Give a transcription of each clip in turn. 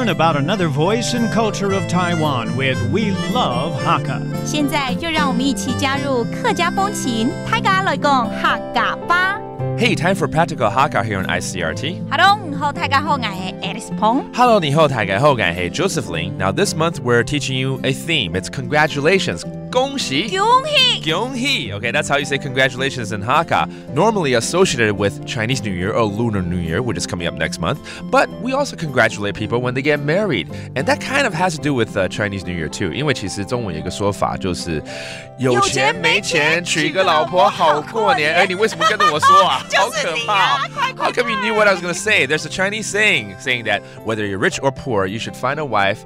learn about another voice and culture of Taiwan with We Love Hakka. 现在就让我们一起加入客家风情，大家来讲客家吧。Hey, time for practical Hakka here on Icrt. Hello， 你好，大家好，我是 Alice Pong. Hello, 你好，大家好，我是 Josephine. Now this month we're teaching you a theme. It's congratulations. 恭喜! 恭喜! 恭喜! Okay, that's how you say congratulations in Hakka. Normally associated with Chinese New Year or Lunar New Year, which is coming up next month. But we also congratulate people when they get married. And that kind of has to do with Chinese New Year too. 因为其实中文有一个说法就是有钱没钱娶一个老婆好过年。哎，你为什么跟着我说啊？好可怕！ How come you knew what I was going to say? There's a Chinese saying that whether you're rich or poor, you should find a wife,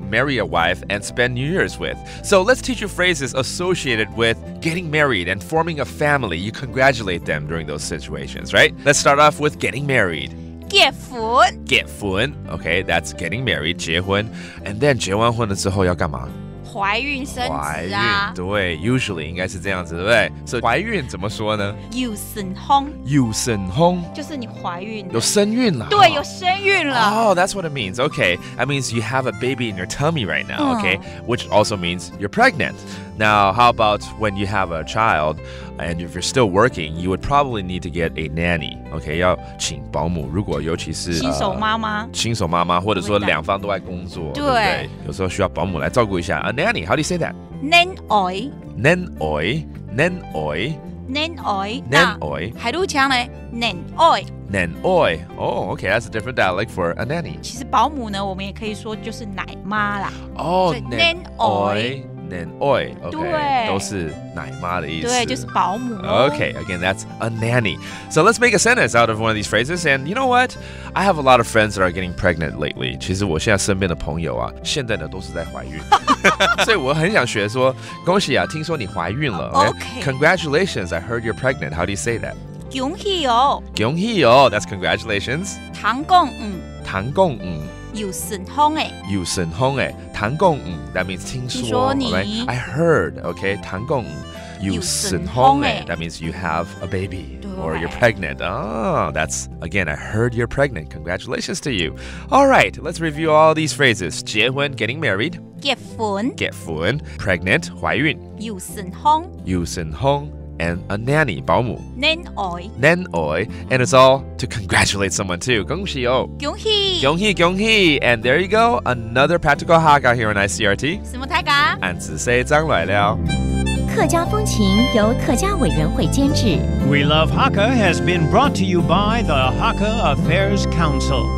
marry a wife and spend New Year's with. So let's teach you phrases associated with getting married and forming a family. You congratulate them during those situations, right? Let's start off with getting married. 结婚 Get 婚 Okay, that's getting married, 结婚 And then 结完婚了之后要干嘛？怀孕生子啊，对 usually 应该是这样子，对不对？所以怀孕怎么说呢？有生空，有生空就是你怀孕了，有身孕了，对，有身孕了。Oh, that's what it means. Okay, that means you have a baby in your tummy right now. Okay, which also means you're pregnant. Now, how about when you have a child and if you're still working, you would probably need to get a nanny. Okay, 要请保姆，如果尤其是新手妈妈，新手妈妈，或者说两方都在工作，对不对？有时候需要保姆来照顾一下。A nanny, how do you say that? 囡兒，囡兒，囡兒。囡兒，囡兒，海陸腔呢？囡兒，囡兒。Oh, okay, that's a different dialect for a nanny. 其實保姆呢，我們也可以說就是奶媽啦。哦，囡兒。嫩 oi, okay, 對，都是奶媽的意思。對，就是保姆。Okay, again, that's a nanny. So let's make a sentence out of one of these phrases. And you know what? I have a lot of friends that are getting pregnant lately. 其實我現在身邊的朋友啊，現在呢都是在懷孕。所以我很想學說，恭喜啊，聽說你懷孕了。Okay. Congratulations, I heard you're pregnant. How do you say that? 恭喜哦。恭喜哦 That's congratulations. 唐公唐公有順風誒，有順風誒，唐公that means 聽說你 right? I heard, okay? 唐公有順風誒 that means you have a baby or you're pregnant. Oh, that's, again, I heard you're pregnant. Congratulations to you. All right, let's review all these phrases. 結婚 getting married. 結婚 結婚 pregnant 懷孕有順風有順風 and a nanny 保姆囡兒囡兒 and it's all to congratulate someone too 恭喜哦恭喜恭喜恭喜 and there you go another practical Hakka here on ICRT 什麼大家俺只識張來了客家風情由客家委員會監製 We Love Hakka has been brought to you by the Hakka Affairs Council.